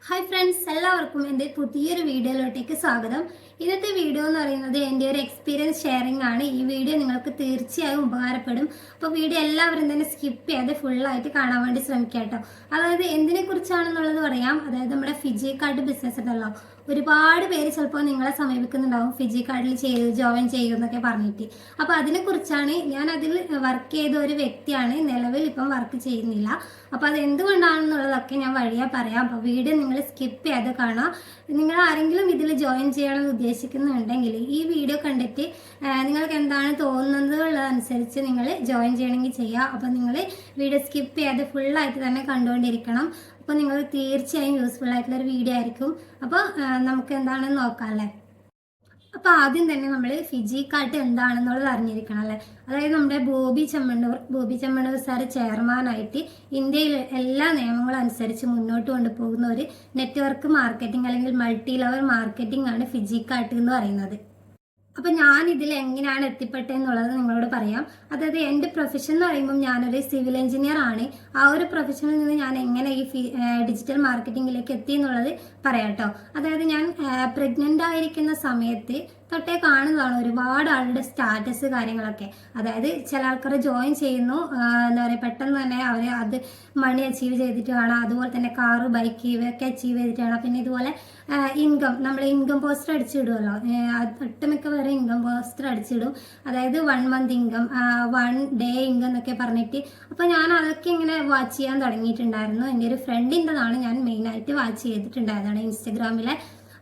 Hi friends, എല്ലാവർക്കും എൻ്റെ പുതിയൊരു വീഡിയോയിലോട്ടേക്ക് സ്വാഗതം. ഇന്നത്തെ വീഡിയോ എന്ന് പറയുന്നത് എൻ്റെ ഒരു എക്സ്പീരിയൻസ് ഷെയറിംഗ് ആണ്. ഈ വീഡിയോ നിങ്ങൾക്ക് തീർച്ചയായും ഉപകാരപ്പെടും. അപ്പോൾ വീഡിയോ എല്ലാവരും തന്നെ സ്കിപ്പ് ചെയ്യാതെ ഫുള്ളായിട്ട് കാണാൻ വേണ്ടി ശ്രമിക്കുക കേട്ടോ. അതായത് എന്തിനെ കുറിച്ചാണെന്നുള്ളത് പറയാം. അതായത് നമ്മുടെ ഫിജി കാർഡ് ബിസിനസ് ഉണ്ടല്ലോ, ഒരുപാട് പേര് ചിലപ്പോൾ നിങ്ങളെ സമീപിക്കുന്നുണ്ടാവും ഫിജി കാർഡിൽ ജോയിൻ ചെയ്യുമെന്നൊക്കെ പറഞ്ഞിട്ട്. അപ്പോൾ അതിനെക്കുറിച്ചാണ്. ഞാൻ അതിൽ വർക്ക് ചെയ്ത ഒരു വ്യക്തിയാണ്, നിലവിൽ ഇപ്പം വർക്ക് ചെയ്യുന്നില്ല. അപ്പോൾ അത് എന്തുകൊണ്ടാണെന്നുള്ളതൊക്കെ ഞാൻ വഴിയാ പറയാം. അപ്പോൾ വീഡിയോ നിങ്ങൾ സ്കിപ്പ് ചെയ്യാതെ കാണാം. നിങ്ങൾ ആരെങ്കിലും ഇതിൽ ജോയിൻ ചെയ്യണമെന്ന് ഉദ്ദേശിക്കുന്നുണ്ടെങ്കിൽ ഈ വീഡിയോ കണ്ടിട്ട് നിങ്ങൾക്ക് എന്താണ് തോന്നുന്നതുള്ളതനുസരിച്ച് നിങ്ങൾ ജോയിൻ ചെയ്യണമെങ്കിൽ ചെയ്യുക. അപ്പോൾ നിങ്ങൾ വീഡിയോ സ്കിപ്പ് ചെയ്യാതെ ഫുള്ളായിട്ട് തന്നെ കണ്ടുകൊണ്ടിരിക്കണം. അപ്പോൾ നിങ്ങൾ തീർച്ചയായും യൂസ്ഫുൾ ആയിട്ടുള്ളൊരു വീഡിയോ ആയിരിക്കും. അപ്പോൾ നമുക്ക് എന്താണെന്ന് നോക്കാം അല്ലേ. അപ്പോൾ ആദ്യം തന്നെ നമ്മൾ ഫിജി കാർഡ് എന്താണെന്നുള്ളത് അറിഞ്ഞിരിക്കണം അല്ലേ. അതായത് നമ്മുടെ ബോബി ചെമ്മണ്ണൂർ സാറ് ചെയർമാനായിട്ട് ഇന്ത്യയിൽ എല്ലാ നിയമങ്ങളും അനുസരിച്ച് മുന്നോട്ട് കൊണ്ടുപോകുന്ന ഒരു നെറ്റ്വർക്ക് മാർക്കറ്റിംഗ് അല്ലെങ്കിൽ മൾട്ടി ലെവൽ മാർക്കറ്റിംഗ് ആണ് ഫിജി കാർഡ് എന്ന് പറയുന്നത്. അപ്പം ഞാൻ ഇതിൽ എങ്ങനെയാണ് എത്തിപ്പെട്ടതെന്നുള്ളത് നിങ്ങളോട് പറയാം. അതായത് എൻ്റെ പ്രൊഫഷൻ എന്ന് പറയുമ്പോൾ ഞാനൊരു സിവിൽ എഞ്ചിനീയർ ആണ്. ആ ഒരു പ്രൊഫഷനിൽ നിന്ന് ഞാൻ എങ്ങനെ ഈ ഡിജിറ്റൽ മാർക്കറ്റിങ്ങിലേക്ക് എത്തി എന്നുള്ളത് പറയാം കേട്ടോ. അതായത് ഞാൻ പ്രഗ്നൻ്റ് ആയിരിക്കുന്ന സമയത്ത് തൊട്ടേ കാണുന്നതാണ് ഒരുപാട് ആളുടെ സ്റ്റാറ്റസ് കാര്യങ്ങളൊക്കെ. അതായത് ചില ആൾക്കാർ ജോയിൻ ചെയ്യുന്നു, എന്താ പറയുക, പെട്ടെന്ന് തന്നെ അവർ അത് മണി അച്ചീവ് ചെയ്തിട്ട് കാണാം. അതുപോലെ തന്നെ കാറ് ബൈക്ക് ഇവയൊക്കെ അച്ചീവ് ചെയ്തിട്ട് കാണാം. പിന്നെ ഇതുപോലെ നമ്മൾ ഇൻകം പോസ്റ്റർ അടിച്ചിടുമല്ലോ, ഒട്ടുമിക്ക പേര് ഇൻകം പോസ്റ്റർ അടിച്ചിടും. അതായത് 1 month ഇൻകം, 1 day ഇൻകം എന്നൊക്കെ പറഞ്ഞിട്ട്. അപ്പോൾ ഞാൻ അതൊക്കെ ഇങ്ങനെ വാച്ച് ചെയ്യാൻ തുടങ്ങിയിട്ടുണ്ടായിരുന്നു. എൻ്റെ ഒരു ഫ്രണ്ടിൻ്റെതാണ് ഞാൻ മെയിനായിട്ട് വാച്ച് ചെയ്തിട്ടുണ്ടായതാണ് ഇൻസ്റ്റഗ്രാമിലെ.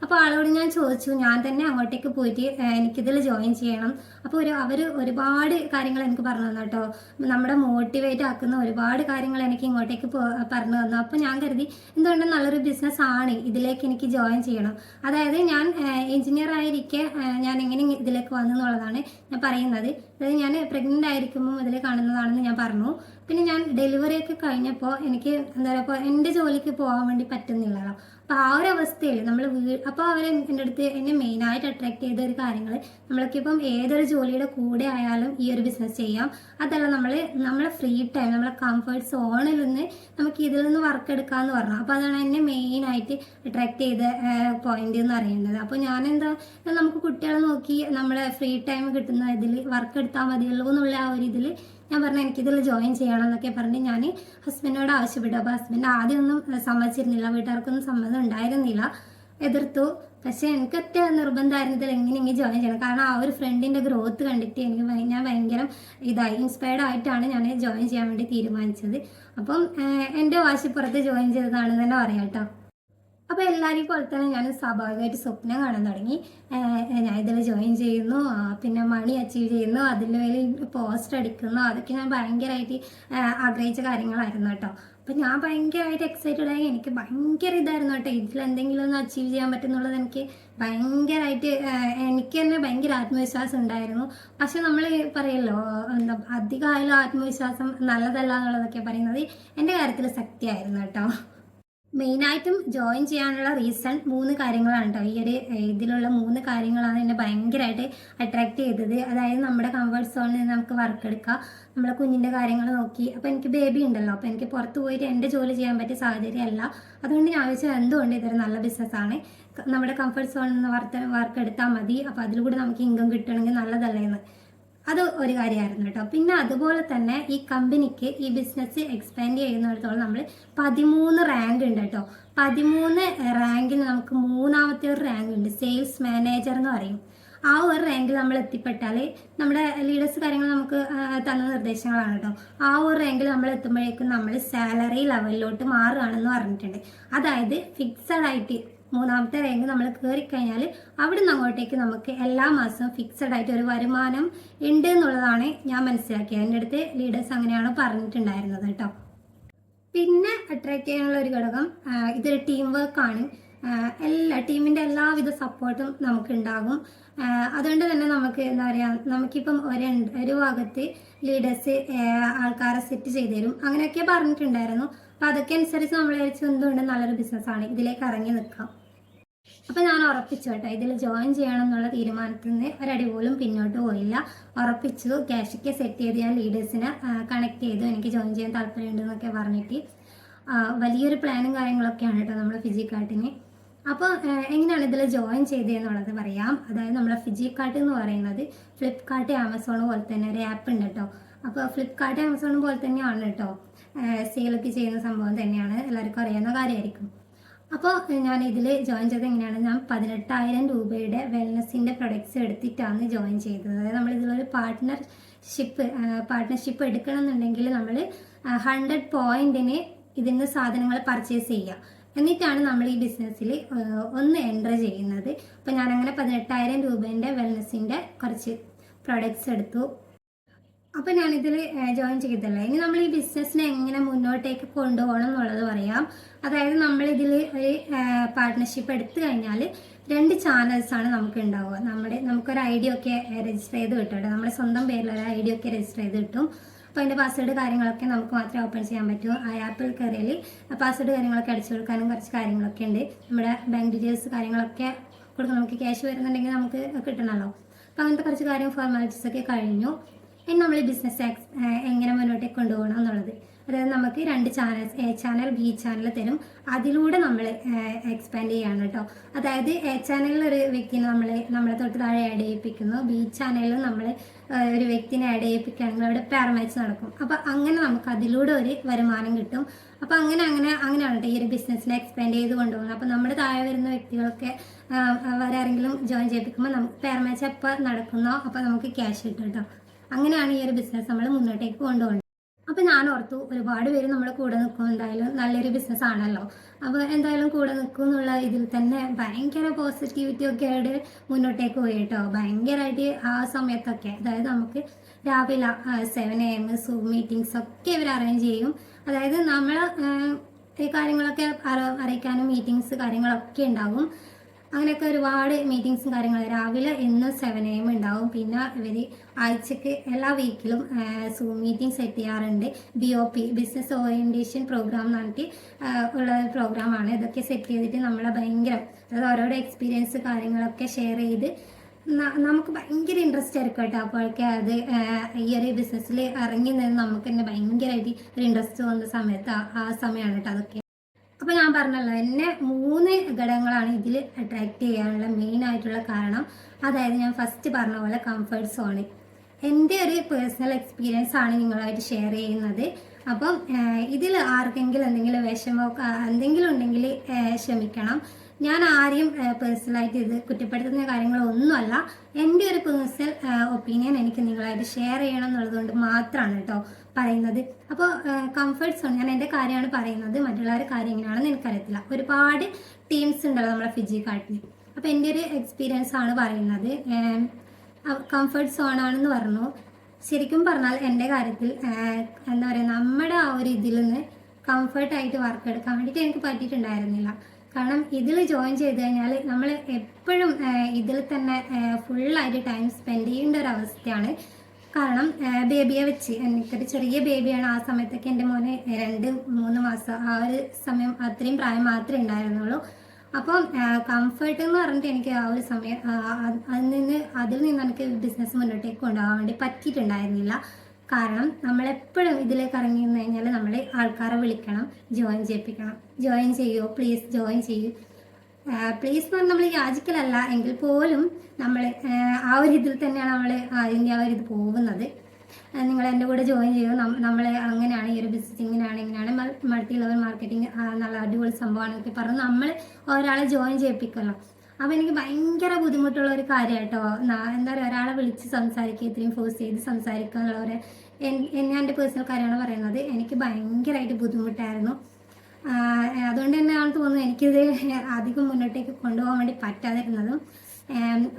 അപ്പോൾ ആളോട് ഞാൻ ചോദിച്ചു, ഞാൻ തന്നെ അങ്ങോട്ടേക്ക് പോയിട്ട് എനിക്കിതിൽ ജോയിൻ ചെയ്യണം. അപ്പോൾ അവർ ഒരുപാട് കാര്യങ്ങൾ എനിക്ക് പറഞ്ഞു തന്നു കേട്ടോ. നമ്മുടെ മോട്ടിവേറ്റ് ആക്കുന്ന ഒരുപാട് കാര്യങ്ങൾ എനിക്ക് ഇങ്ങോട്ടേക്ക് പറഞ്ഞു തന്നു. അപ്പോൾ ഞാൻ കരുതി എന്തുകൊണ്ടും നല്ലൊരു ബിസിനസ് ആണ്, ഇതിലേക്ക് എനിക്ക് ജോയിൻ ചെയ്യണം. അതായത് ഞാൻ എഞ്ചിനീയർ ആയിരിക്കെ ഞാൻ എങ്ങനെ ഇതിലേക്ക് വന്നു എന്നുള്ളതാണ് ഞാൻ പറയുന്നത്. അതായത് ഞാൻ പ്രഗ്നൻ്റ് ആയിരിക്കുമ്പോൾ ഇതിൽ കാണുന്നതാണെന്ന് ഞാൻ പറഞ്ഞു. പിന്നെ ഞാൻ ഡെലിവറി ഒക്കെ കഴിഞ്ഞപ്പോൾ എനിക്ക് എന്താ പറയുക, എൻ്റെ ജോലിക്ക് പോകാൻ വേണ്ടി പറ്റുന്നില്ലല്ലോ. അപ്പോൾ ആ ഒരു അവസ്ഥയിൽ നമ്മൾ അപ്പോൾ അവർ എൻ്റെ അടുത്ത് എന്നെ മെയിനായിട്ട് അട്രാക്ട് ചെയ്ത ഒരു കാര്യങ്ങൾ, നമ്മൾക്കിപ്പം ഏതൊരു ജോലിയുടെ കൂടെ ആയാലും ഈ ഒരു ബിസിനസ് ചെയ്യാം. അതല്ല, നമ്മളെ ഫ്രീ ടൈം, നമ്മളെ കംഫർട്ട് സോണിൽ നിന്ന് നമുക്ക് ഇതിൽ നിന്ന് വർക്ക് എടുക്കാമെന്ന് പറഞ്ഞു. അപ്പോൾ അതാണ് എന്നെ മെയിനായിട്ട് അട്രാക്ട് ചെയ്ത പോയിന്റ് എന്ന് പറയുന്നത്. അപ്പോൾ ഞാനെന്താ, നമുക്ക് കുട്ടികളെ നോക്കി നമ്മളെ ഫ്രീ ടൈം കിട്ടുന്ന ഇതിൽ വർക്ക് എടുത്താൽ മതിയല്ലോ എന്നുള്ള ആ ഒരു ഇതിൽ ഞാൻ പറഞ്ഞു എനിക്കിതിൽ ജോയിൻ ചെയ്യണം എന്നൊക്കെ പറഞ്ഞ് ഞാൻ ഹസ്ബൻഡിനോട് ആവശ്യപ്പെട്ടു. അപ്പോൾ ഹസ്ബൻഡ് ആദ്യമൊന്നും സമ്മതിച്ചിരുന്നില്ല, വീട്ടുകാർക്കൊന്നും സമ്മതം ഉണ്ടായിരുന്നില്ല, എതിർത്തു. പക്ഷേ എനിക്കൊറ്റ നിർബന്ധമായിരുന്നു ഇതിൽ എങ്ങനെയെങ്കിലും ജോയിൻ ചെയ്യണം. കാരണം ആ ഒരു ഫ്രണ്ടിൻ്റെ ഗ്രോത്ത് കണ്ടിട്ട് ഞാൻ ഭയങ്കര ഇൻസ്പയർഡ് ആയിട്ടാണ് ഞാൻ ജോയിൻ ചെയ്യാൻ വേണ്ടി തീരുമാനിച്ചത്. അപ്പം എൻ്റെ വാശിപ്പുറത്ത് ജോയിൻ ചെയ്തതാണെന്ന് തന്നെ പറയാം കേട്ടോ. അപ്പോൾ എല്ലാവരെയും പോലെ തന്നെ ഞാൻ സ്വാഭാവികമായിട്ട് സ്വപ്നം കാണാൻ തുടങ്ങി. ഞാൻ ഇതിൽ ജോയിൻ ചെയ്യുന്നു, പിന്നെ മണി അച്ചീവ് ചെയ്യുന്നു, അതിൽ വേണ്ടി പോസ്റ്റർ അടിക്കുന്നു. അതൊക്കെ ഞാൻ ഭയങ്കരമായിട്ട് ആഗ്രഹിച്ച കാര്യങ്ങളായിരുന്നു കേട്ടോ. അപ്പം ഞാൻ ഭയങ്കരമായിട്ട് എക്സൈറ്റഡ് ആയി. എനിക്ക് ഭയങ്കര ഇതായിരുന്നു കേട്ടോ, ഇതിലെന്തെങ്കിലും ഒന്ന് അച്ചീവ് ചെയ്യാൻ പറ്റുന്നുള്ളത് എനിക്ക് ഭയങ്കരമായിട്ട്, എനിക്ക് തന്നെ ഭയങ്കര ആത്മവിശ്വാസം ഉണ്ടായിരുന്നു. പക്ഷെ നമ്മൾ പറയല്ലോ, എന്താ അധികമായാലും ആത്മവിശ്വാസം നല്ലതല്ല എന്നുള്ളതൊക്കെ പറയുന്നത് എൻ്റെ കാര്യത്തിൽ സത്യമായിരുന്നു കേട്ടോ. മെയിനായിട്ടും ജോയിൻ ചെയ്യാനുള്ള റീസൺ 3 കാര്യങ്ങളാണ് കേട്ടോ. ഈ ഒരു ഇതിലുള്ള 3 കാര്യങ്ങളാണ് എന്നെ ഭയങ്കരമായിട്ട് അട്രാക്ട് ചെയ്തത്. അതായത് നമ്മുടെ കംഫർട്ട് സോണിൽ നിന്ന് നമുക്ക് വർക്ക് എടുക്കാം, നമ്മളെ കുഞ്ഞിൻ്റെ കാര്യങ്ങൾ നോക്കി. അപ്പോൾ എനിക്ക് ബേബി ഉണ്ടല്ലോ, അപ്പോൾ എനിക്ക് പുറത്ത് പോയിട്ട് എൻ്റെ ജോലി ചെയ്യാൻ പറ്റിയ സാഹചര്യമല്ല. അതുകൊണ്ട് ഞാൻ ചോദിച്ചാൽ എന്തുകൊണ്ട് ഇതൊരു നല്ല ബിസിനസ്സാണ്, നമ്മുടെ കംഫർട്ട് സോണിൽ നിന്ന് വർക്ക് എടുത്താൽ മതി, അപ്പോൾ അതിലൂടെ നമുക്ക് ഇൻകം കിട്ടണമെങ്കിൽ നല്ലതല്ലേ എന്ന്. അത് ഒരു കാര്യമായിരുന്നു കേട്ടോ. പിന്നെ അതുപോലെ തന്നെ ഈ കമ്പനിക്ക് ഈ ബിസിനസ് എക്സ്പാൻഡ് ചെയ്യുന്നിടത്തോളം നമ്മൾ 13 റാങ്ക് ഉണ്ട് കേട്ടോ. 13 റാങ്കിൽ നമുക്ക് 3ാമത്തെ ഒരു റാങ്ക് ഉണ്ട്, സെയിൽസ് മാനേജർ എന്ന് പറയും. ആ ഒരു റാങ്കിൽ നമ്മൾ എത്തിപ്പെട്ടാൽ നമ്മുടെ ലീഡേഴ്സ് കാര്യങ്ങൾ നമുക്ക് തന്ന നിർദ്ദേശങ്ങളാണ് കേട്ടോ. ആ ഒരു റാങ്കിൽ നമ്മൾ എത്തുമ്പോഴേക്കും നമ്മൾ സാലറി ലെവലിലോട്ട് മാറുകയാണെന്ന് പറഞ്ഞിട്ടുണ്ട്. അതായത് ഫിക്സഡ് ആയിട്ട് 3ാമത്തെ റാങ്ക് നമ്മൾ കയറിക്കഴിഞ്ഞാൽ അവിടെ നിന്ന് അങ്ങോട്ടേക്ക് നമുക്ക് എല്ലാ മാസവും ഫിക്സഡ് ആയിട്ട് ഒരു വരുമാനം ഉണ്ട് എന്നുള്ളതാണ് ഞാൻ മനസ്സിലാക്കിയത്. എൻ്റെ അടുത്ത് ലീഡേഴ്സ് അങ്ങനെയാണ് പറഞ്ഞിട്ടുണ്ടായിരുന്നത് കേട്ടോ. പിന്നെ അട്രാക്ട് ചെയ്യാനുള്ള ഒരു ഘടകം, ഇതൊരു ടീം വർക്കാണ്. ടീമിൻ്റെ എല്ലാവിധ സപ്പോർട്ടും നമുക്കുണ്ടാകും. അതുകൊണ്ട് തന്നെ നമുക്ക് എന്താ പറയുക, നമുക്കിപ്പം ഒരു ഭാഗത്ത് ലീഡേഴ്സ് ആൾക്കാരെ സെറ്റ് ചെയ്ത് തരും, അങ്ങനെയൊക്കെ പറഞ്ഞിട്ടുണ്ടായിരുന്നു. അപ്പോൾ അതൊക്കെ അനുസരിച്ച് നമ്മൾ വിചാരിച്ചു എന്തുകൊണ്ട് നല്ലൊരു ബിസിനസ്സാണ്, ഇതിലേക്ക് ഇറങ്ങി നിൽക്കാം. അപ്പോൾ ഞാൻ ഉറപ്പിച്ചു കേട്ടോ, ഇതിൽ ജോയിൻ ചെയ്യണം എന്നുള്ള തീരുമാനത്തിൽ നിന്ന് ഒരടി പോലും പിന്നോട്ട് പോയില്ല. ഉറപ്പിച്ചു, ക്യാഷൊക്കെ സെറ്റ് ചെയ്ത് ഞാൻ ലീഡേഴ്സിനെ കണക്ട് ചെയ്തു, എനിക്ക് ജോയിൻ ചെയ്യാൻ താല്പര്യമുണ്ടെന്നൊക്കെ പറഞ്ഞിട്ട്. വലിയൊരു പ്ലാനും കാര്യങ്ങളൊക്കെയാണ് കേട്ടോ നമ്മുടെ ഫിജിക്കാർട്ടിന്. അപ്പോൾ എങ്ങനെയാണ് ഇതിൽ ജോയിൻ ചെയ്തതെന്നുള്ളത് പറയാം. അതായത് നമ്മുടെ ഫിജിക്കാർട്ട് എന്ന് പറയുന്നത് ഫ്ലിപ്കാർട്ട് ആമസോൺ പോലെ തന്നെ ഒരു ആപ്പ് ഉണ്ട് കേട്ടോ. അപ്പോൾ ഫ്ലിപ്കാർട്ട് ആമസോൺ പോലെ തന്നെയാണ് കേട്ടോ, സെയിലൊക്കെ ചെയ്യുന്ന സംഭവം തന്നെയാണ്, എല്ലാവർക്കും അറിയാവുന്ന കാര്യമായിരിക്കും. അപ്പോൾ ഞാൻ ഇതിൽ ജോയിൻ ചെയ്തത് എങ്ങനെയാണ്, ഞാൻ 18,000 രൂപയുടെ വെൽനെസ്സിൻ്റെ പ്രൊഡക്ട്സ് എടുത്തിട്ടാണ് ജോയിൻ ചെയ്തത്. അതായത് നമ്മളിതിലൊരു പാർട്ട്ണർഷിപ്പ് എടുക്കണം എന്നുണ്ടെങ്കിൽ നമ്മൾ 100 പോയിന്റിന് ഇതിന് സാധനങ്ങൾ പർച്ചേസ് ചെയ്യുക, എന്നിട്ടാണ് നമ്മൾ ഈ ബിസിനസ്സിൽ ഒന്ന് എൻ്റർ ചെയ്യുന്നത്. അപ്പോൾ ഞാനങ്ങനെ 18,000 രൂപേൻ്റെ വെൽനെസ്സിൻ്റെ കുറച്ച് പ്രൊഡക്ട്സ് എടുത്തു. അപ്പോൾ ഞാനിതിൽ ജോയിൻ ചെയ്തല്ലേ. ഇനി നമ്മൾ ഈ ബിസിനസ്സിനെ എങ്ങനെ മുന്നോട്ടേക്ക് കൊണ്ടുപോകണം എന്നുള്ളത് പറയാം. അതായത് നമ്മളിതിൽ ഒരു പാർട്ട്ണർഷിപ്പ് എടുത്തു കഴിഞ്ഞാൽ 2 ചാനൽസാണ് നമുക്ക് ഉണ്ടാവുക. നമുക്കൊരു ഐഡിയ ഒക്കെ രജിസ്റ്റർ ചെയ്ത് കിട്ടും, നമ്മുടെ സ്വന്തം പേരിലൊരു ഐഡിയ ഒക്കെ രജിസ്റ്റർ ചെയ്ത് കിട്ടും. അപ്പോൾ അതിൻ്റെ പാസ്വേഡ് കാര്യങ്ങളൊക്കെ നമുക്ക് മാത്രമേ ഓപ്പൺ ചെയ്യാൻ പറ്റൂ. ആ ആപ്പിൽ കയറിയാൽ പാസ്വേഡ് കാര്യങ്ങളൊക്കെ അടിച്ചു കൊടുക്കാനും കുറച്ച് കാര്യങ്ങളൊക്കെ ഉണ്ട്. നമ്മുടെ ബാങ്ക് ഡീറ്റെയിൽസ് കാര്യങ്ങളൊക്കെ കൊടുക്കാം. നമുക്ക് ക്യാഷ് വരുന്നുണ്ടെങ്കിൽ നമുക്ക് കിട്ടണമല്ലോ. അപ്പോൾ അങ്ങനത്തെ കുറച്ച് ഫോർമാലിറ്റീസ് ഒക്കെ കഴിഞ്ഞു. ഇനി നമ്മൾ ഈ ബിസിനസ് എങ്ങനെ മുന്നോട്ടേക്ക് കൊണ്ടുപോകണം എന്നുള്ളത്. അതായത് നമുക്ക് 2 channels, A channel B channel തരും. അതിലൂടെ നമ്മൾ എക്സ്പാൻഡ് ചെയ്യാണ് കേട്ടോ. അതായത് എ ചാനലിൽ ഒരു വ്യക്തിനെ നമ്മളെ തൊട്ട് താഴെ ആഡ് ചെയ്യിപ്പിക്കുന്നു, ബി ചാനലിൽ നമ്മൾ ഒരു വ്യക്തിനെ ആഡ് ചെയ്യിപ്പിക്കുകയാണെങ്കിൽ അവിടെ പെയർ മാച്ച് നടക്കും. അപ്പോൾ അങ്ങനെ നമുക്ക് അതിലൂടെ ഒരു വരുമാനം കിട്ടും. അപ്പോൾ അങ്ങനെയാണ് കേട്ടോ ഈ ഒരു ബിസിനസ്സിനെ എക്സ്പാൻഡ് ചെയ്ത് കൊണ്ടുപോകുന്നത്. അപ്പോൾ നമ്മുടെ താഴെ വരുന്ന വ്യക്തികളൊക്കെ ആരെങ്കിലും ജോയിൻ ചെയ്യിപ്പിക്കുമ്പോൾ നമുക്ക് പെയർ മാച്ച് എപ്പോൾ നടക്കുന്നോ അപ്പോൾ നമുക്ക് ക്യാഷ് കിട്ടും കേട്ടോ. അങ്ങനെയാണ് ഈ ഒരു ബിസിനസ് നമ്മൾ മുന്നോട്ടേക്ക് കൊണ്ടുപോകുന്നത്. അപ്പോൾ ഞാൻ ഓർത്തു ഒരുപാട് പേര് നമ്മുടെ കൂടെ നിൽക്കും, എന്തായാലും നല്ലൊരു ബിസിനസ് ആണല്ലോ, അപ്പോൾ എന്തായാലും കൂടെ നിൽക്കും എന്നുള്ള ഇതിൽ തന്നെ ഭയങ്കര പോസിറ്റിവിറ്റി ഒക്കെ ആയിട്ട് മുന്നോട്ടേക്ക് പോയി കേട്ടോ. ഭയങ്കരമായിട്ട് ആ സമയത്തൊക്കെ, അതായത് നമുക്ക് രാവിലെ 7 AM സൂം മീറ്റിങ്സ് ഒക്കെ ഇവർ അറേഞ്ച് ചെയ്യും. അതായത് നമ്മൾ ഈ കാര്യങ്ങളൊക്കെ അറിയിക്കാനും മീറ്റിങ്സ് കാര്യങ്ങളൊക്കെ ഉണ്ടാവും. അങ്ങനെയൊക്കെ ഒരുപാട് മീറ്റിങ്സും കാര്യങ്ങളും രാവിലെ എന്നും 7 AM ഉണ്ടാവും. പിന്നെ ഇവർ ആഴ്ചക്ക് എല്ലാ വീക്കിലും സൂം മീറ്റിംഗ് സെറ്റ് ചെയ്യാറുണ്ട്. BOP ബിസിനസ് ഓറിയൻറ്റേഷൻ പ്രോഗ്രാം എന്ന് പറഞ്ഞിട്ട് ഉള്ള ഒരു പ്രോഗ്രാമാണ്. ഇതൊക്കെ സെറ്റ് ചെയ്തിട്ട് നമ്മളെ ഭയങ്കര, അതായത് ഓരോരോ എക്സ്പീരിയൻസ് കാര്യങ്ങളൊക്കെ ഷെയർ ചെയ്ത് നമുക്ക് ഭയങ്കര ഇൻട്രസ്റ്റ് ആയിരിക്കും കേട്ടോ. അപ്പോഴൊക്കെ അത് ഈ ഒരു ബിസിനസ്സിൽ ഇറങ്ങി നിന്ന് നമുക്ക് തന്നെ ഭയങ്കരമായിട്ട് ഒരു ഇൻട്രസ്റ്റ് തോന്നുന്ന സമയത്ത് ആ സമയമാണ് കേട്ടോ അതൊക്കെ. അപ്പോൾ ഞാൻ പറഞ്ഞല്ലോ, എന്നെ 3 ഘടകങ്ങളാണ് ഇതിൽ അട്രാക്റ്റ് ചെയ്യാനുള്ള മെയിൻ ആയിട്ടുള്ള കാരണം. അതായത് ഞാൻ ഫസ്റ്റ് പറഞ്ഞ പോലെ കംഫർട്ട് സോണ്, എൻ്റെ ഒരു പേഴ്സണൽ എക്സ്പീരിയൻസ് ആണ് നിങ്ങളായിട്ട് ഷെയർ ചെയ്യുന്നത്. അപ്പം ഇതിൽ ആർക്കെങ്കിലും എന്തെങ്കിലും വിഷമോ എന്തെങ്കിലും ഉണ്ടെങ്കിൽ ക്ഷമിക്കണം. ഞാൻ ആരെയും പേഴ്സണലായിട്ട് ഇത് കുറ്റപ്പെടുത്തുന്ന കാര്യങ്ങളൊന്നുമല്ല. എൻ്റെ ഒരു പേഴ്സണൽ ഒപ്പീനിയൻ എനിക്ക് നിങ്ങളായിട്ട് ഷെയർ ചെയ്യണം എന്നുള്ളതുകൊണ്ട് മാത്രമാണ് കേട്ടോ പറയുന്നത്. അപ്പോൾ കംഫർട്ട് സോൺ, ഞാൻ എൻ്റെ കാര്യമാണ് പറയുന്നത്, മറ്റുള്ളവരുടെ കാര്യം എങ്ങനെയാണെന്ന് എനിക്കറിയത്തില്ല. ഒരുപാട് ടീംസ് ഉണ്ടല്ലോ നമ്മുടെ ഫിജിക്കാർട്ടിൽ. അപ്പോൾ എൻ്റെ ഒരു എക്സ്പീരിയൻസ് ആണ് പറയുന്നത്. കംഫർട്ട് സോണാണെന്ന് പറഞ്ഞു. ശരിക്കും പറഞ്ഞാൽ എൻ്റെ കാര്യത്തിൽ എന്താ പറയുക, നമ്മുടെ ആ ഒരു ഇതിൽ നിന്ന് കംഫർട്ടായിട്ട് വർക്ക് എടുക്കാൻ വേണ്ടിയിട്ട് എനിക്ക് പറ്റിയിട്ടുണ്ടായിരുന്നില്ല. കാരണം ഇതിൽ ജോയിൻ ചെയ്ത് കഴിഞ്ഞാൽ നമ്മൾ എപ്പോഴും ഇതിൽ തന്നെ ഫുള്ളായിട്ട് ടൈം സ്പെൻഡ് ചെയ്യേണ്ട ഒരു അവസ്ഥയാണ്. കാരണം ബേബിയെ വെച്ച്, എനിക്കൊരു ചെറിയ ബേബിയാണ്. ആ സമയത്തൊക്കെ എൻ്റെ മോന് 2-3 മാസം, ആ ഒരു സമയം അത്രയും പ്രായം മാത്രമേ ഉണ്ടായിരുന്നുള്ളൂ. അപ്പം കംഫർട്ട് എന്ന് പറഞ്ഞിട്ട് എനിക്ക് ആ ഒരു സമയം അതിൽ നിന്ന് എനിക്ക് ബിസിനസ് മുന്നോട്ടേക്ക് കൊണ്ടുപോകാൻ വേണ്ടി പറ്റിയിട്ടുണ്ടായിരുന്നില്ല. കാരണം നമ്മളെപ്പോഴും ഇതിലേക്ക് ഇറങ്ങി നിന്ന് കഴിഞ്ഞാൽ നമ്മൾ ആൾക്കാരെ വിളിക്കണം, ജോയിൻ ചെയ്യിപ്പിക്കണം. ജോയിൻ ചെയ്യൂ പ്ലീസ്, ജോയിൻ ചെയ്യൂ പ്ലീസ് എന്ന് പറഞ്ഞാൽ നമ്മൾ യാചിക്കലല്ല എങ്കിൽ പോലും നമ്മൾ ആ ഒരു ഇതിൽ തന്നെയാണ് നമ്മൾ അതിൻ്റെ ആ ഒരു ഇത് പോകുന്നത്. നിങ്ങൾ എൻ്റെ കൂടെ ജോയിൻ ചെയ്യൂ, നമ്മൾ അങ്ങനെയാണ് ഈ ഒരു ബിസിനസ്, ഇങ്ങനെയാണ് മൾട്ടി ലെവൽ മാർക്കറ്റിംഗ് നല്ല അടിപൊളി സംഭവമാണെന്നൊക്കെ പറഞ്ഞ് നമ്മൾ ഒരാളെ ജോയിൻ ചെയ്യിപ്പിക്കുമല്ലോ. അപ്പോൾ എനിക്ക് ഭയങ്കര ബുദ്ധിമുട്ടുള്ള ഒരു കാര്യം കേട്ടോ. എന്താ പറയുക, ഒരാളെ വിളിച്ച് സംസാരിക്കുക, ഇത്രയും ഫോഴ്സ് ചെയ്ത് സംസാരിക്കുക എന്നുള്ളവരെ ഞാൻ എൻ്റെ പേഴ്സണൽ കാര്യമാണ് പറയുന്നത്. എനിക്ക് ഭയങ്കരമായിട്ട് ബുദ്ധിമുട്ടായിരുന്നു. അതുകൊണ്ട് തന്നെയാണ് തോന്നുന്നത് എനിക്കിത് അധികം മുന്നോട്ടേക്ക് കൊണ്ടുപോകാൻ വേണ്ടി പറ്റാതിരുന്നതും.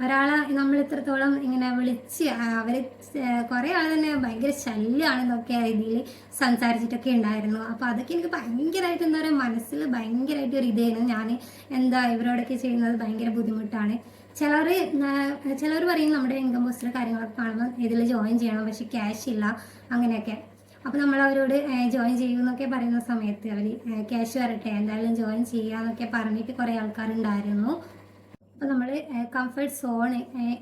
ഒരാളെ നമ്മൾ ഇത്രത്തോളം ഇങ്ങനെ വിളിച്ച് അവർ കുറേ ആൾ തന്നെ ഭയങ്കര ശല്യമാണെന്നൊക്കെ രീതിയിൽ സംസാരിച്ചിട്ടൊക്കെ ഉണ്ടായിരുന്നു. അപ്പോൾ അതൊക്കെ എനിക്ക് ഭയങ്കരമായിട്ട് എന്താ പറയുക, മനസ്സിൽ ഭയങ്കരമായിട്ട് ഒരു ഇതായിരുന്നു. ഞാൻ എന്താ ഇവരോടൊക്കെ ചെയ്യുന്നത് ഭയങ്കര ബുദ്ധിമുട്ടാണ്. ചിലർ പറയും നമ്മുടെ ഇൻകം ബൂസ്റ്റർ കാര്യങ്ങളൊക്കെ കാണുമ്പോൾ ഇതിൽ ജോയിൻ ചെയ്യണം, പക്ഷെ ക്യാഷ് ഇല്ല അങ്ങനെയൊക്കെ. അപ്പോൾ നമ്മൾ അവരോട് ജോയിൻ ചെയ്യുമെന്നൊക്കെ പറയുന്ന സമയത്ത് അവർ ക്യാഷ് വരട്ടെ എന്തായാലും ജോയിൻ ചെയ്യാന്നൊക്കെ പറഞ്ഞിട്ട് കുറേ ആൾക്കാരുണ്ടായിരുന്നു. അപ്പോൾ നമ്മൾ കംഫർട്ട് സോണ്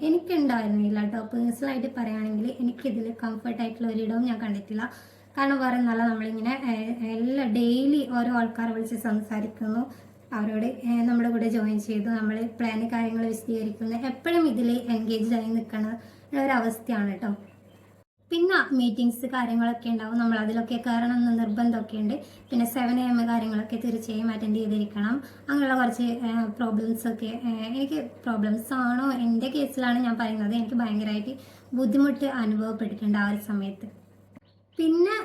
എനിക്കുണ്ടായിരുന്നില്ല കേട്ടോ. പേഴ്സണലായിട്ട് പറയുകയാണെങ്കിൽ എനിക്കിതിൽ കംഫർട്ടായിട്ടുള്ള ഒരിടവും ഞാൻ കണ്ടിട്ടില്ല. കാരണം വേറെ നല്ല നമ്മളിങ്ങനെ എല്ലാ ഡെയിലി ഓരോ ആൾക്കാരെ വിളിച്ച് സംസാരിക്കുന്നു, അവരോട് നമ്മുടെ കൂടെ ജോയിൻ ചെയ്തു, നമ്മൾ പ്ലാന് കാര്യങ്ങൾ വിശദീകരിക്കുന്നു, എപ്പോഴും ഇതിൽ എൻഗേജ്ഡ് ആയി നിൽക്കുന്ന ഒരവസ്ഥയാണ് കേട്ടോ. പിന്നെ മീറ്റിങ്സ് കാര്യങ്ങളൊക്കെ ഉണ്ടാവും, നമ്മൾ അതിലൊക്കെ കയറണം എന്ന് നിർബന്ധമൊക്കെ ഉണ്ട്. പിന്നെ 7 AM കാര്യങ്ങളൊക്കെ തീർച്ചയായും അറ്റൻഡ് ചെയ്തിരിക്കണം. അങ്ങനെയുള്ള കുറച്ച് പ്രോബ്ലംസൊക്കെ, എനിക്ക് പ്രോബ്ലംസ് ആണോ എൻ്റെ കേസിലാണ് ഞാൻ പറയുന്നത്, എനിക്ക് ഭയങ്കരമായിട്ട് ബുദ്ധിമുട്ട് അനുഭവപ്പെട്ടിട്ടുണ്ട് ആ ഒരു സമയത്ത്. പിന്നെ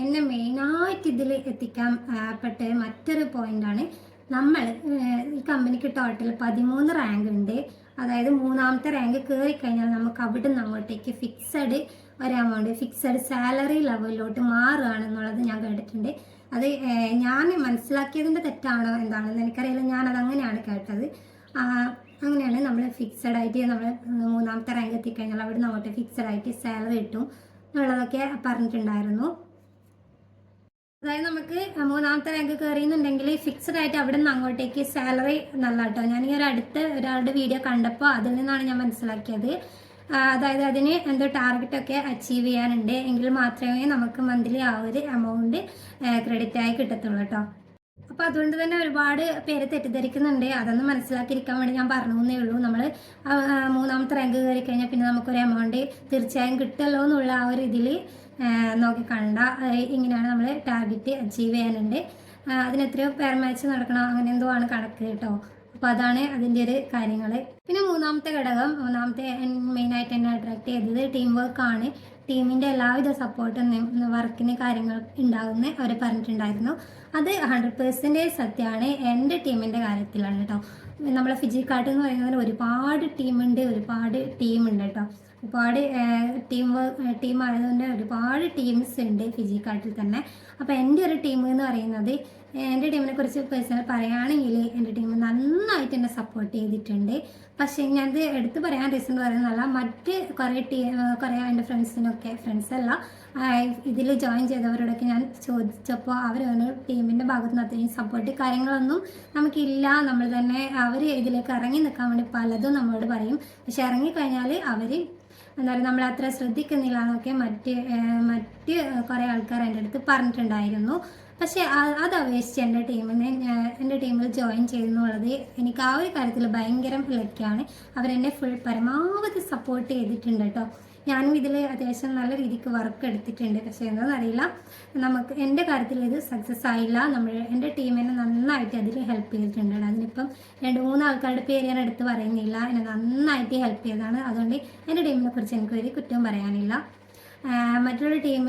എന്നെ മെയിനായിട്ട് ഇതിൽ എത്തിക്കാൻ പെട്ട മറ്റൊരു പോയിൻ്റാണ്, നമ്മൾ ഈ കമ്പനിക്ക് ടോട്ടൽ 13 റാങ്ക് ഉണ്ട്. അതായത് 3ാമത്തെ റാങ്ക് കയറി കഴിഞ്ഞാൽ നമുക്ക് അവിടെ നിന്ന് അങ്ങോട്ടേക്ക് ഫിക്സഡ് ഒരു എമൗണ്ട്, ഫിക്സഡ് സാലറി ലെവലിലോട്ട് മാറുകയാണെന്നുള്ളത് ഞാൻ കേട്ടിട്ടുണ്ട്. അത് ഞാൻ മനസ്സിലാക്കിയതിൻ്റെ തെറ്റാണോ എന്താണെന്ന് എനിക്കറിയില്ല, ഞാനത് അങ്ങനെയാണ് കേട്ടത്. അങ്ങനെയാണ് നമ്മൾ ഫിക്സഡ് ആയിട്ട് നമ്മൾ 3ാമത്തെ റാങ്ക് എത്തിക്കഴിഞ്ഞാൽ അവിടെ നിന്ന് അങ്ങോട്ട് ഫിക്സഡ് ആയിട്ട് സാലറി കിട്ടും എന്നുള്ളതൊക്കെ പറഞ്ഞിട്ടുണ്ടായിരുന്നു. അതായത് നമുക്ക് 3ാമത്തെ റാങ്ക് കയറിയെന്നുണ്ടെങ്കിൽ ഫിക്സഡ് ആയിട്ട് അവിടെ നിന്ന് അങ്ങോട്ടേക്ക് സാലറി നല്ല കേട്ടോ. ഞാൻ ഈ അടുത്ത ഒരാളുടെ വീഡിയോ കണ്ടപ്പോൾ അതിൽ നിന്നാണ് ഞാൻ മനസ്സിലാക്കിയത്. അതായത് അതിന് എന്തോ ടാർഗറ്റൊക്കെ അച്ചീവ് ചെയ്യാനുണ്ട് എങ്കിൽ മാത്രമേ നമുക്ക് മന്ത്ലി ആ ഒരു എമൗണ്ട് ക്രെഡിറ്റ് ആയി കിട്ടത്തുള്ളൂ കേട്ടോ. അപ്പോൾ അതുകൊണ്ട് തന്നെ ഒരുപാട് പേര് തെറ്റിദ്ധരിക്കുന്നുണ്ട്. അതൊന്ന് മനസ്സിലാക്കിയിരിക്കാൻ വേണ്ടി ഞാൻ പറഞ്ഞേ ഉള്ളൂ. നമ്മൾ 3ാമത്തെ റാങ്ക് കയറി കഴിഞ്ഞാൽ പിന്നെ നമുക്കൊരു എമൗണ്ട് തീർച്ചയായും കിട്ടുമല്ലോ എന്നുള്ള ആ ഒരു ഇതിൽ നോക്കിക്കണ്ട. ഇങ്ങനെയാണ് നമ്മൾ ടാർഗറ്റ് അച്ചീവ് ചെയ്യാനുണ്ട്, അതിന് എത്രയോ പേർ മാച്ച് നടക്കണം, അങ്ങനെ എന്തോ ആണ് കണക്ക് കേട്ടോ. അപ്പോൾ അതാണ് അതിൻ്റെ ഒരു കാര്യങ്ങൾ. പിന്നെ 3ാമത്തെ ഘടകം, 3ാമത്തെ മെയിനായിട്ട് എന്നെ അട്രാക്ട് ചെയ്തത് ടീം വർക്കാണ്. ടീമിൻ്റെ എല്ലാവിധ സപ്പോർട്ടും വർക്കിന് കാര്യങ്ങൾ ഉണ്ടാകുന്ന അവർ പറഞ്ഞിട്ടുണ്ടായിരുന്നു. അത് 100% സത്യമാണ് എൻ്റെ ടീമിൻ്റെ കാര്യത്തിലാണ് കേട്ടോ. നമ്മളെ ഫിജിക്കാർട്ട് എന്ന് പറയുന്നത് ഒരുപാട് ടീമുണ്ട് കേട്ടോ. ഒരുപാട് ടീം ആയതുകൊണ്ട് ഒരുപാട് ടീംസ് ഉണ്ട് ഫിജിക്കാർട്ടിൽ തന്നെ. അപ്പോൾ എൻ്റെ ഒരു ടീം എന്ന് പറയുന്നത്, എൻ്റെ ടീമിനെ കുറിച്ച് പേഴ്സണൽ പറയുകയാണെങ്കിൽ എൻ്റെ ടീം നന്നായിട്ട് എന്നെ സപ്പോർട്ട് ചെയ്തിട്ടുണ്ട്. പക്ഷേ ഞാനത് എടുത്ത് പറയാൻ റീസൺ പറയുന്നതല്ല, മറ്റ് കുറേ എൻ്റെ ഫ്രണ്ട്സല്ല ഇതിൽ ജോയിൻ ചെയ്തവരോടൊക്കെ ഞാൻ ചോദിച്ചപ്പോൾ അവർ ടീമിൻ്റെ ഭാഗത്ത് നിന്ന് അത്രയും സപ്പോർട്ട് കാര്യങ്ങളൊന്നും നമുക്കില്ല, നമ്മൾ തന്നെ അവർ ഇതിലേക്ക് ഇറങ്ങി നിൽക്കാൻ വേണ്ടി പലതും നമ്മളോട് പറയും. പക്ഷെ ഇറങ്ങിക്കഴിഞ്ഞാൽ അവർ എന്താ പറയുക, നമ്മളത്ര ശ്രദ്ധിക്കുന്നില്ല എന്നൊക്കെ മറ്റ് കുറേ ആൾക്കാർ എൻ്റെ അടുത്ത് പറഞ്ഞിട്ടുണ്ടായിരുന്നു. പക്ഷേ അത് അപേക്ഷിച്ച് എൻ്റെ ടീമിൽ ജോയിൻ ചെയ്യുന്നുള്ളത് എനിക്ക് ആ ഒരു കാര്യത്തിൽ ഭയങ്കര ലക്കിയാണ്. അവരെന്നെ പരമാവധി സപ്പോർട്ട് ചെയ്തിട്ടുണ്ട് കേട്ടോ. ഞാനും ഇതിൽ അത്യാവശ്യം നല്ല രീതിക്ക് വർക്ക് എടുത്തിട്ടുണ്ട്. പക്ഷേ എന്താണെന്നറിയില്ല, എൻ്റെ കാര്യത്തിൽ ഇത് സക്സസ് ആയില്ല. എൻ്റെ ടീമിനെ നന്നായിട്ട് അതിൽ ഹെൽപ്പ് ചെയ്തിട്ടുണ്ട്. അതിനിപ്പം 2-3 ആൾക്കാരുടെ പേര് ഞാൻ എടുത്ത് പറയുന്നില്ല, എന്നെ നന്നായിട്ട് ഹെൽപ്പ് ചെയ്തതാണ്. അതുകൊണ്ട് എൻ്റെ ടീമിനെ കുറിച്ച് എനിക്കൊരു കുറ്റവും പറയാനില്ല. മറ്റുള്ള ടീം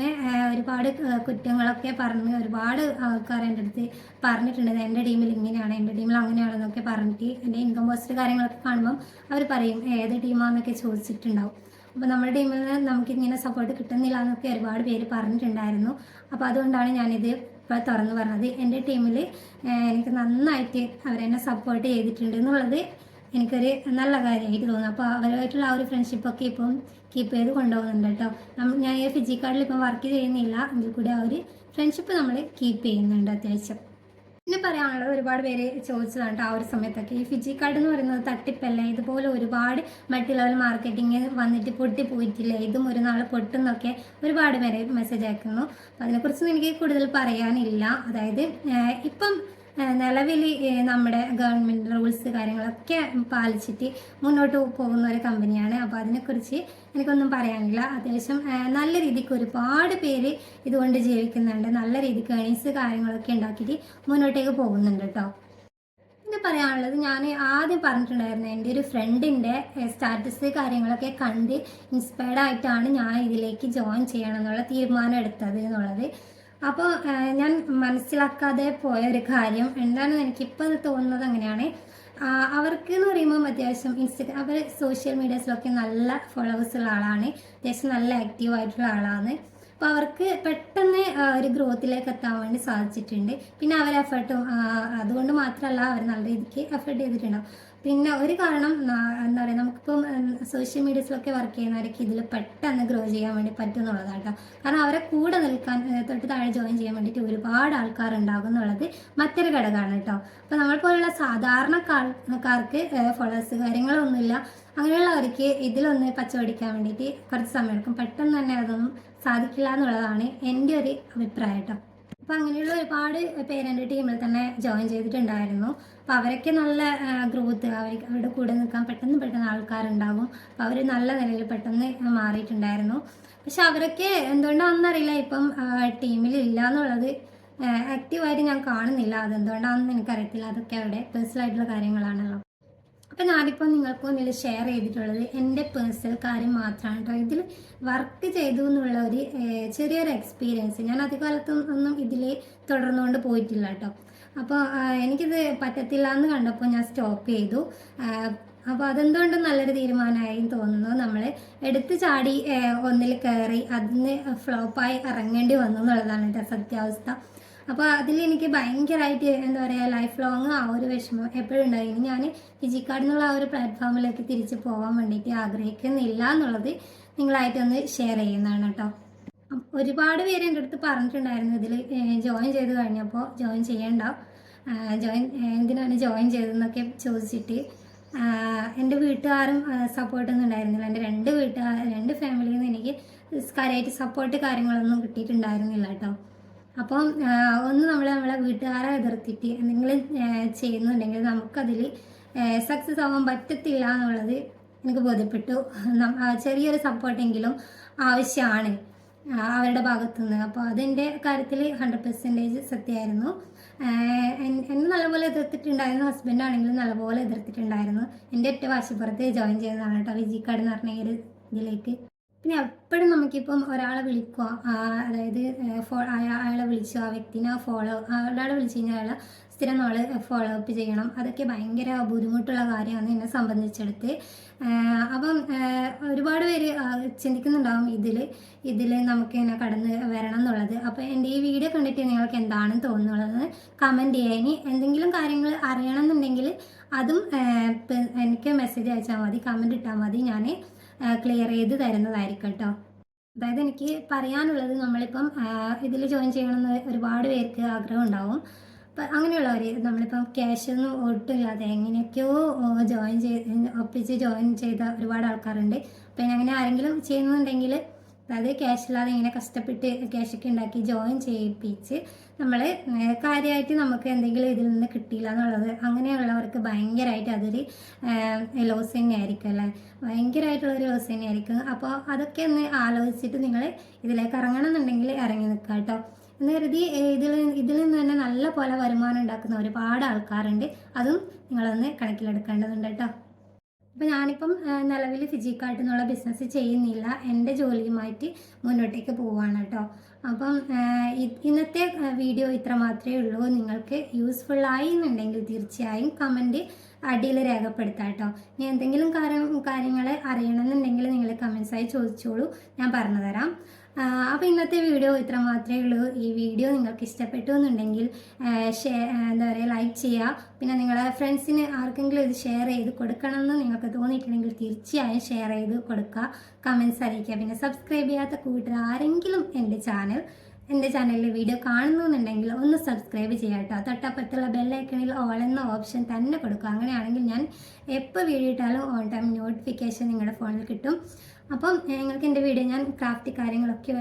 ഒരുപാട് കുറ്റങ്ങളൊക്കെ പറഞ്ഞ് ഒരുപാട് ആൾക്കാർ എൻ്റെ അടുത്ത് പറഞ്ഞിട്ടുണ്ട്, എൻ്റെ ടീമിൽ ഇങ്ങനെയാണ്, എൻ്റെ ടീമിൽ അങ്ങനെയാണെന്നൊക്കെ പറഞ്ഞിട്ട്. എൻ്റെ ഇൻകം പോസ്റ്റ് കാര്യങ്ങളൊക്കെ കാണുമ്പം അവർ പറയും ഏത് ടീമാണെന്നൊക്കെ ചോദിച്ചിട്ടുണ്ടാവും. അപ്പോൾ നമ്മുടെ ടീമിൽ നിന്ന് നമുക്കിങ്ങനെ സപ്പോർട്ട് കിട്ടുന്നില്ല എന്നൊക്കെ ഒരുപാട് പേര് പറഞ്ഞിട്ടുണ്ടായിരുന്നു. അപ്പോൾ അതുകൊണ്ടാണ് ഞാനിത് ഇപ്പോൾ തുറന്ന് പറഞ്ഞത്. എൻ്റെ ടീമിൽ എനിക്ക് നന്നായിട്ട് അവരെന്നെ സപ്പോർട്ട് ചെയ്തിട്ടുണ്ട് എന്നുള്ളത് എനിക്കൊരു നല്ല കാര്യമായിട്ട് തോന്നുന്നു. അപ്പോൾ അവരുമായിട്ടുള്ള ആ ഒരു ഫ്രണ്ട്ഷിപ്പൊക്കെ ഇപ്പം കീപ്പ് ചെയ്ത് കൊണ്ടുപോകുന്നുണ്ട് കേട്ടോ. ഞാൻ ഈ ഫിജിക്കാർട്ടിൽ ഇപ്പം വർക്ക് ചെയ്യുന്നില്ല, എങ്കിൽ കൂടി ആ ഒരു ഫ്രണ്ട്ഷിപ്പ് നമ്മൾ കീപ്പ് ചെയ്യുന്നുണ്ട് അത്യാവശ്യം. പിന്നെ പറയാനുള്ളത്, ഒരുപാട് പേര് ചോദിച്ചതാണ് ആ ഒരു സമയത്തൊക്കെ, ഈ ഫിജിക്കാർട്ട് എന്ന് പറയുന്നത് തട്ടിപ്പല്ലേ, ഇതുപോലെ ഒരുപാട് മൾട്ടി ലെവൽ മാർക്കറ്റിംഗ് വന്നിട്ട് പൊട്ടിപ്പോയിട്ടില്ലേ, ഇതും ഒരു നാൾ പൊട്ടുന്നൊക്കെ ഒരുപാട് പേര് മെസ്സേജ് അയക്കുന്നു. അപ്പോൾ അതിനെക്കുറിച്ചൊന്നും എനിക്ക് കൂടുതൽ പറയാനില്ല. അതായത് ഇപ്പം നിലവിൽ നമ്മുടെ ഗവൺമെൻറ് റൂൾസ് കാര്യങ്ങളൊക്കെ പാലിച്ചിട്ട് മുന്നോട്ട് പോകുന്ന ഒരു കമ്പനിയാണ്. അപ്പോൾ അതിനെക്കുറിച്ച് എനിക്കൊന്നും പറയാനില്ല. അത്യാവശ്യം നല്ല രീതിക്ക് ഒരുപാട് പേര് ഇതുകൊണ്ട് ജീവിക്കുന്നുണ്ട്, നല്ല രീതിക്ക് ഏണിങ്സ് കാര്യങ്ങളൊക്കെ ഉണ്ടാക്കിയിട്ട് മുന്നോട്ടേക്ക് പോകുന്നുണ്ട് കേട്ടോ. പിന്നെ പറയാനുള്ളത്, ഞാൻ ആദ്യം പറഞ്ഞിട്ടുണ്ടായിരുന്നു എൻ്റെ ഒരു ഫ്രണ്ടിൻ്റെ സ്റ്റാറ്റസ് കാര്യങ്ങളൊക്കെ കണ്ട് ഇൻസ്പയർഡ് ആയിട്ടാണ് ഞാൻ ഇതിലേക്ക് ജോയിൻ ചെയ്യണം എന്നുള്ള തീരുമാനം എടുത്തത് എന്നുള്ളത്. അപ്പോൾ ഞാൻ മനസ്സിലാക്കാതെ പോയ ഒരു കാര്യം എന്താണെന്ന് എനിക്കിപ്പോൾ തോന്നുന്നത് അങ്ങനെയാണ്. അവർക്ക് എന്ന് പറയുമ്പോൾ അത്യാവശ്യം അവർ സോഷ്യൽ മീഡിയസിലൊക്കെ നല്ല ഫോളോവേഴ്സ് ഉള്ള ആളാണ്, അത്യാവശ്യം നല്ല ആക്റ്റീവ് ആയിട്ടുള്ള ആളാണ്. അപ്പോൾ അവർക്ക് പെട്ടെന്ന് ഒരു ഗ്രോത്തിലേക്ക് എത്താൻ വേണ്ടി സാധിച്ചിട്ടുണ്ട്. പിന്നെ അവർ എഫേർട്ടും അതുകൊണ്ട് മാത്രമല്ല, അവർ നല്ല രീതിക്ക് എഫേർട്ട് ചെയ്തിട്ടുണ്ടാവും. പിന്നെ ഒരു കാരണം എന്താ പറയുക, നമുക്കിപ്പം സോഷ്യൽ മീഡിയസിലൊക്കെ വർക്ക് ചെയ്യുന്നവർക്ക് ഇതിൽ പെട്ടെന്ന് ഗ്രോ ചെയ്യാൻ വേണ്ടി പറ്റും എന്നുള്ളതാണ് കേട്ടോ. കാരണം അവരെ കൂടെ നിൽക്കാൻ തൊട്ട് താഴെ ജോയിൻ ചെയ്യാൻ വേണ്ടിയിട്ട് ഒരുപാട് ആൾക്കാരുണ്ടാകും എന്നുള്ളത് മറ്റൊരു ഘടകമാണ് കേട്ടോ. അപ്പോൾ നമ്മൾ പോലുള്ള സാധാരണക്കാർക്ക് ഫോളോവേഴ്സ് കാര്യങ്ങളൊന്നുമില്ല, അങ്ങനെയുള്ളവർക്ക് ഇതിലൊന്ന് പച്ചപിടിക്കാൻ വേണ്ടിയിട്ട് കുറച്ച് സമയം എടുക്കും. പെട്ടെന്ന് തന്നെ അതൊന്നും സാധിക്കില്ല എന്നുള്ളതാണ് എൻ്റെ ഒരു അഭിപ്രായം കേട്ടോ. അപ്പോൾ അങ്ങനെയുള്ള ഒരുപാട് പേര് എൻ്റെ ടീമിൽ തന്നെ ജോയിൻ ചെയ്തിട്ടുണ്ടായിരുന്നു. അപ്പോൾ അവരൊക്കെ നല്ല ഗ്രോത്ത്, അവരുടെ കൂടെ നിൽക്കാൻ പെട്ടെന്ന് ആൾക്കാരുണ്ടാകും. അപ്പോൾ അവർ നല്ല നിലയിൽ പെട്ടെന്ന് മാറിയിട്ടുണ്ടായിരുന്നു. പക്ഷെ അവരൊക്കെ എന്തുകൊണ്ടാണെന്നറിയില്ല ഇപ്പം ടീമിലില്ല എന്നുള്ളത്, ആക്റ്റീവായിട്ട് ഞാൻ കാണുന്നില്ല. അതെന്തുകൊണ്ടാണെന്ന് എനിക്കറിയത്തില്ല. അതൊക്കെ അവരുടെ പേഴ്സണലായിട്ടുള്ള കാര്യങ്ങളാണല്ലോ. അപ്പം ഞാനിപ്പോൾ നിങ്ങൾക്ക് മുന്നിൽ ഷെയർ ചെയ്തിട്ടുള്ളത് എൻ്റെ പേഴ്സണൽ കാര്യം മാത്രമാണ് കേട്ടോ. ഇതിൽ വർക്ക് ചെയ്തു എന്നുള്ള ഒരു ചെറിയൊരു എക്സ്പീരിയൻസ്. ഞാൻ അധികകാലത്തൊന്നും ഇതിൽ തുടർന്നുകൊണ്ട് പോയിട്ടില്ല കേട്ടോ. അപ്പോൾ എനിക്കിത് പറ്റത്തില്ല എന്ന് കണ്ടപ്പോൾ ഞാൻ സ്റ്റോപ്പ് ചെയ്തു. അപ്പോൾ അതെന്തുകൊണ്ടും നല്ലൊരു തീരുമാനമായി തോന്നുന്നു. നമ്മൾ എടുത്തു ചാടി ഒന്നിൽ കയറി അതിന് ഫ്ലോപ്പായി ഇറങ്ങേണ്ടി വന്നു എന്നുള്ളതാണ് കേട്ടോ സത്യാവസ്ഥ. അപ്പോൾ അതിൽ എനിക്ക് ഭയങ്കരമായിട്ട് എന്താ പറയുക, ലൈഫ് ലോങ് ആ ഒരു വിഷമം എപ്പോഴും ഉണ്ടായിരുന്നു. ഞാൻ ഫിജിക്കാർഡ് എന്നുള്ള ആ ഒരു പ്ലാറ്റ്ഫോമിലേക്ക് തിരിച്ച് പോകാൻ വേണ്ടിയിട്ട് ആഗ്രഹിക്കുന്നില്ല എന്നുള്ളത് നിങ്ങളായിട്ടൊന്ന് ഷെയർ ചെയ്യുന്നതാണ് കേട്ടോ. ഒരുപാട് പേര് എൻ്റെ അടുത്ത് പറഞ്ഞിട്ടുണ്ടായിരുന്നു ഇതിൽ ജോയിൻ ചെയ്ത് കഴിഞ്ഞപ്പോൾ ജോയിൻ ചെയ്യേണ്ട, എന്തിനാണ് ജോയിൻ ചെയ്തതെന്നൊക്കെ ചോദിച്ചിട്ട്. എൻ്റെ വീട്ടുകാരും സപ്പോർട്ടൊന്നും ഉണ്ടായിരുന്നില്ല. എൻ്റെ രണ്ട് ഫാമിലിയിൽ നിന്ന് എനിക്ക് കാര്യമായിട്ട് സപ്പോർട്ട് കാര്യങ്ങളൊന്നും കിട്ടിയിട്ടുണ്ടായിരുന്നില്ല കേട്ടോ. അപ്പം നമ്മളെ വീട്ടുകാരെ എതിർത്തിട്ട് എന്തെങ്കിലും ചെയ്യുന്നുണ്ടെങ്കിൽ നമുക്കതിൽ സക്സസ് ആവാൻ പറ്റത്തില്ല എന്നുള്ളത് എനിക്ക് ബോധ്യപ്പെട്ടു. ചെറിയൊരു സപ്പോർട്ടെങ്കിലും ആവശ്യമാണ് അവരുടെ ഭാഗത്തുനിന്ന്. അപ്പോൾ അതെൻ്റെ കാര്യത്തിൽ 100% സത്യമായിരുന്നു. എന്നെ നല്ലപോലെ എതിർത്തിട്ടുണ്ടായിരുന്നു. ഹസ്ബൻഡാണെങ്കിലും നല്ലപോലെ എതിർത്തിട്ടുണ്ടായിരുന്നു. എൻ്റെ ഒറ്റ വാശിപ്പുറത്ത് ജോയിൻ ചെയ്തതാണ് കേട്ടോ ഫിജിക്കാർഡ് എന്ന് പറഞ്ഞ ഒരു ഇതിലേക്ക്. പിന്നെ എപ്പോഴും നമുക്കിപ്പം ഒരാളെ വിളിക്കുക, അതായത് അയാളെ വിളിച്ചു ആ വ്യക്തിനെ ഒരാളെ വിളിച്ചു കഴിഞ്ഞാൽ അയാളെ സ്ഥിരം നമ്മൾ ഫോളോ അപ്പ് ചെയ്യണം. അതൊക്കെ ഭയങ്കര ബുദ്ധിമുട്ടുള്ള കാര്യമാണ് എന്നെ സംബന്ധിച്ചെടുത്ത്. അപ്പം ഒരുപാട് പേര് ചിന്തിക്കുന്നുണ്ടാവും ഇതിൽ നമുക്ക് ഇങ്ങനെ കടന്ന് വരണം എന്നുള്ളത്. അപ്പോൾ എൻ്റെ ഈ വീഡിയോ കണ്ടിട്ട് നിങ്ങൾക്ക് എന്താണെന്ന് തോന്നുന്നുള്ളത് കമൻറ്റ് ചെയ്യുക. ഇനി എന്തെങ്കിലും കാര്യങ്ങൾ അറിയണമെന്നുണ്ടെങ്കിൽ അതും എനിക്ക് മെസ്സേജ് അയച്ചാൽ മതി, കമൻറ്റ് ഇട്ടാൽ മതി, ഞാൻ ക്ലിയർ ചെയ്ത് തരുന്നതായിരിക്കും കേട്ടോ. അതായത് എനിക്ക് പറയാനുള്ളത്, നമ്മളിപ്പം ഇതിൽ ജോയിൻ ചെയ്യണമെന്ന് ഒരുപാട് പേർക്ക് ആഗ്രഹം ഉണ്ടാവും. അപ്പം അങ്ങനെയുള്ളവർ നമ്മളിപ്പം ക്യാഷൊന്നും ഒട്ടുമില്ലാതെ എങ്ങനെയൊക്കെയോ ഒപ്പിച്ച് ജോയിൻ ചെയ്ത ഒരുപാട് ആൾക്കാരുണ്ട്. അപ്പം അങ്ങനെ ആരെങ്കിലും ചെയ്യുന്നുണ്ടെങ്കിൽ, അതായത് ക്യാഷ് ഇല്ലാതെ ഇങ്ങനെ കഷ്ടപ്പെട്ട് ക്യാഷൊക്കെ ഉണ്ടാക്കി ജോയിൻ ചെയ്യിപ്പിച്ച് നമ്മൾ കാര്യമായിട്ട് നമുക്ക് എന്തെങ്കിലും ഇതിൽ നിന്ന് കിട്ടിയില്ല എന്നുള്ളത്, അങ്ങനെയുള്ളവർക്ക് ഭയങ്കരമായിട്ട് അതൊരു ലോസ് തന്നെയായിരിക്കും അല്ലേ, ഭയങ്കരമായിട്ടുള്ളൊരു ലോസ് തന്നെയായിരിക്കും. അപ്പോൾ അതൊക്കെ ഒന്ന് ആലോചിച്ചിട്ട് നിങ്ങൾ ഇതിലേക്ക് ഇറങ്ങണമെന്നുണ്ടെങ്കിൽ ഇറങ്ങി നിൽക്കുക കേട്ടോ. എന്ന് കരുതി ഇതിൽ നിന്ന് തന്നെ നല്ല പോലെ വരുമാനം ഉണ്ടാക്കുന്ന ഒരുപാട് ആൾക്കാരുണ്ട്. അതും നിങ്ങളൊന്ന് കണക്കിലെടുക്കേണ്ടതുണ്ട് കേട്ടോ. അപ്പോൾ ഞാനിപ്പം നിലവിൽ ഫിജിക്കാർഡ് എന്നുള്ള ബിസിനസ് ചെയ്യുന്നില്ല, എൻ്റെ ജോലിയുമായിട്ട് മുന്നോട്ടേക്ക് പോവുകയാണ് കേട്ടോ. അപ്പം ഇന്നത്തെ വീഡിയോ ഇത്ര മാത്രമേ ഉള്ളൂ. നിങ്ങൾക്ക് യൂസ്ഫുള്ളായി എന്നുണ്ടെങ്കിൽ തീർച്ചയായും കമൻറ്റ് അടിയിൽ രേഖപ്പെടുത്താം കേട്ടോ. ഇനി എന്തെങ്കിലും കാര്യങ്ങൾ അറിയണമെന്നുണ്ടെങ്കിൽ നിങ്ങൾ കമൻസായി ചോദിച്ചോളൂ, ഞാൻ പറഞ്ഞു തരാം. അപ്പോൾ ഇന്നത്തെ വീഡിയോ ഇത്ര മാത്രമേ ഉള്ളൂ. ഈ വീഡിയോ നിങ്ങൾക്ക് ഇഷ്ടപ്പെട്ടു എന്നുണ്ടെങ്കിൽ എന്താ പറയുക, ലൈക്ക് ചെയ്യുക. പിന്നെ നിങ്ങളെ ഫ്രണ്ട്സിന് ആർക്കെങ്കിലും ഇത് ഷെയർ ചെയ്ത് കൊടുക്കണമെന്ന് നിങ്ങൾക്ക് തോന്നിയിട്ടുണ്ടെങ്കിൽ തീർച്ചയായും ഷെയർ ചെയ്ത് കൊടുക്കുക, കമൻസ് അറിയിക്കുക. പിന്നെ സബ്സ്ക്രൈബ് ചെയ്യാത്ത കൂട്ടർ ആരെങ്കിലും എൻ്റെ ചാനലിൽ വീഡിയോ കാണുന്നുണ്ടെങ്കിൽ ഒന്ന് സബ്സ്ക്രൈബ് ചെയ്യാം കേട്ടോ. തൊട്ടപ്പുറത്തുള്ള ബെല്ലൈക്കണിൽ ഓൾ എന്ന ഓപ്ഷൻ തന്നെ കൊടുക്കുക. അങ്ങനെയാണെങ്കിൽ ഞാൻ എപ്പോൾ വീഡിയോ ഇട്ടാലും ഓൺ ടൈം നോട്ടിഫിക്കേഷൻ നിങ്ങളുടെ ഫോണിൽ കിട്ടും. അപ്പം നിങ്ങൾക്ക് എൻ്റെ വീഡിയോ, ഞാൻ ക്രാഫ്റ്റ് കാര്യങ്ങളൊക്കെ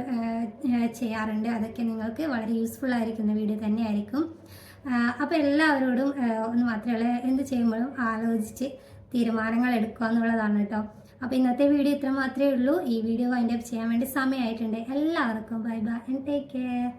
ചെയ്യാറുണ്ട്, അതൊക്കെ നിങ്ങൾക്ക് വളരെ യൂസ്ഫുൾ ആയിരിക്കുന്ന വീഡിയോ തന്നെയായിരിക്കും. അപ്പോൾ എല്ലാവരോടും ഒന്ന് മാത്രമേ എന്ത് ചെയ്യുമ്പോഴും ആലോചിച്ച് തീരുമാനങ്ങൾ എടുക്കുക എന്നുള്ളതാണ് കേട്ടോ. അപ്പോൾ ഇന്നത്തെ വീഡിയോ ഇത്ര മാത്രമേ ഉള്ളൂ. ഈ വീഡിയോ വൈൻഡ് അപ്പ് ചെയ്യാൻ വേണ്ടി സമയമായിട്ടുണ്ട്. എല്ലാവർക്കും bye bye and take care.